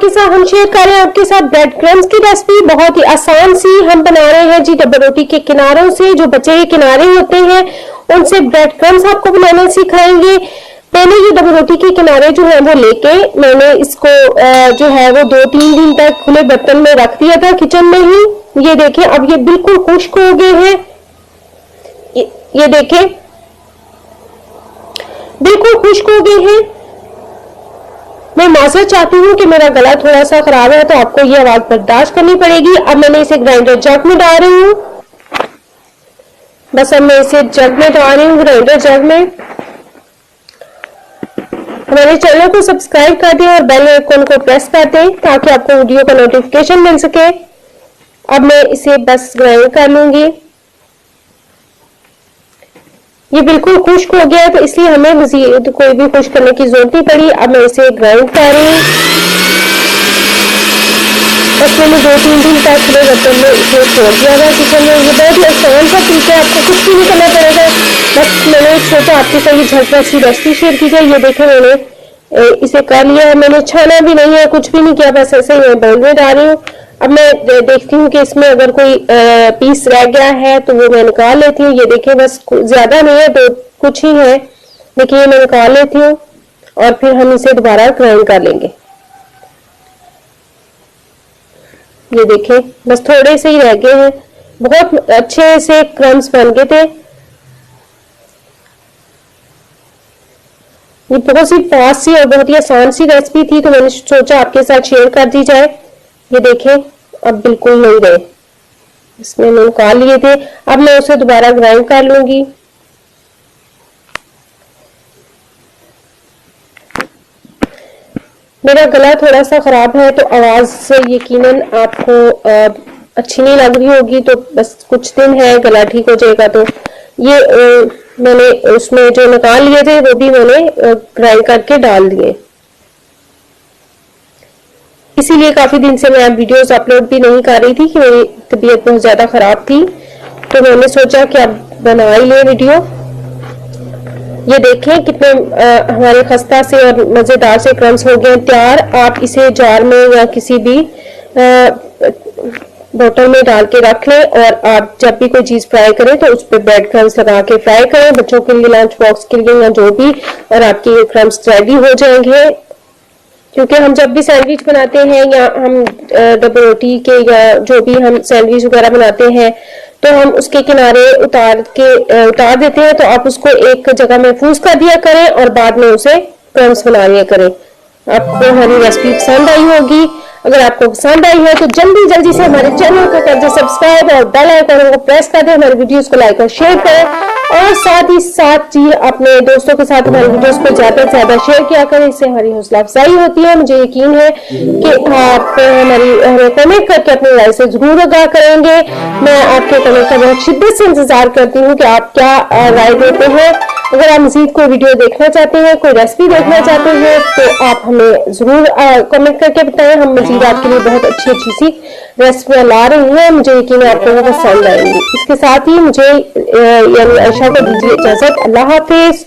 के साथ हम शेयर कर रहे हैं आपके साथ ब्रेड क्रम्स की रेसिपी। बहुत ही आसान सी हम बना रहे हैं जी। डबल रोटी के किनारों से जो बचे हुए किनारे होते हैं उनसे ब्रेड क्रम्स आपको बनाना सिखाएंगे। मैंने ये डबल रोटी के किनारे जो है वो लेके मैंने इसको जो है वो 2-3 दिन तक खुले बर्तन में रख दिया था किचन में ही। ये देखें अब ये बिल्कुल खुश्क हो गए हैं। ये देखें बिल्कुल खुश्क हो गए हैं। मैं माजरत चाहती हूँ कि मेरा गला थोड़ा सा खराब है तो आपको ये आवाज बर्दाश्त करनी पड़ेगी। अब मैंने इसे ग्राइंडर जग में डाल रही हूँ। बस अब मैं इसे जग में डाल रही हूँ, ग्राइंडर जग में। हमारे चैनल को सब्सक्राइब कर दें और बेल आइकन को प्रेस कर दें ताकि आपको वीडियो का नोटिफिकेशन मिल सके। अब मैं इसे बस ग्राइंड कर लूंगी। ये बिल्कुल खुश्क हो गया है तो इसलिए हमें मजीद कोई भी खुश्क करने की जरूरत नहीं पड़ी। अब मैं इसे ग्राइंड कर रही हूँ। बस मैंने 2-3 दिन तक खुले बर्तन में इसे छोड़ दिया था किचन में। ये बहुत ही आसान सा तरीका है, आपको कुछ भी नहीं करना पड़ेगा। बस मैंने सोचा आपके साथ ये झटपट सी रेसिपी शेयर की जाए। ये देखें मैंने इसे कर लिया है, मैंने छाना भी नहीं है, कुछ भी नहीं किया, बस ऐसे ही मैं बाउल में डाल रही हूँ। अब मैं देखती हूँ कि इसमें अगर कोई पीस रह गया है तो वो मैं निकाल लेती हूँ। ये देखिए बस ज्यादा नहीं है, तो कुछ ही है, देखिए मैं निकाल लेती हूँ और फिर हम इसे दोबारा ग्राइंड कर लेंगे। ये देखें बस थोड़े से ही रह गए हैं, बहुत अच्छे से क्रम्स बन गए थे। ये बहुत सी फास्ट सी और बहुत ही आसान सी रेसिपी थी तो मैंने सोचा आपके साथ शेयर कर दी जाए। ये देखें अब बिल्कुल नहीं रहे, इसमें मैंने निकाल लिए थे। अब मैं उसे दोबारा ग्राइंड कर लूंगी। मेरा गला थोड़ा सा खराब है तो आवाज से यकीनन आपको अच्छी नहीं लग रही होगी, तो बस कुछ दिन है गला ठीक हो जाएगा। तो ये मैंने उसमें जो निकाल लिए थे वो भी मैंने ग्राइंड करके डाल दिए। इसीलिए काफी दिन से मैं वीडियोस अपलोड भी नहीं कर रही थी कि मेरी तबीयत बहुत ज्यादा खराब थी, तो मैंने सोचा कि अब बना ही ले वीडियो। ये देखें कितने हमारे खस्ता से और मजेदार से क्रम्स हो गए तैयार। आप इसे जार में या किसी भी बोतल में डाल के रख लें और आप जब भी कोई चीज फ्राई करें तो उस पर ब्रेड क्रम्स लगा के फ्राई करें, बच्चों के लिए लंच बॉक्स के लिए या जो भी, और आपके क्रम्स रेडी हो जाएंगे। क्योंकि हम जब भी सैंडविच बनाते हैं या हम डबल रोटी के या जो भी हम सैंडविच वगैरह बनाते हैं तो हम उसके किनारे उतार देते हैं, तो आप उसको एक जगह महफूज कर दिया करें और बाद में उसे क्रम्स बना लिया करें। आपको हमारी रेसिपी पसंद आई होगी। अगर आपको पसंद आई है तो जल्दी से हमारे चैनल को कर दे सब्सक्राइब और बेल आइकन को प्रेस कर दे। हमारे वीडियोस को लाइक और शेयर करें और साथ ही साथ जी अपने दोस्तों के साथ हमारे वीडियोस को ज्यादा से ज्यादा शेयर किया करें। इससे हमारी हौसला अफजाई होती है। मुझे यकीन है कि आप हमें कमेंट करके अपनी राय से जरूर आगाह करेंगे। मैं आपके कमेंट का बहुत शिद्दत से इंतजार करती हूँ कि आप क्या राय देते हैं। अगर आप मजीद कोई वीडियो देखना चाहते हैं, कोई रेसिपी देखना चाहते हैं तो आप हमें जरूर कमेंट करके बताएं। हम मजीद आपके लिए बहुत अच्छी सी रेसिपियां ला रही हैं। मुझे यकीन है आपको वो पसंद आएंगी। इसके साथ ही मुझे यानी आयशा को दीजिए इजाजत। अल्लाह हाफिज।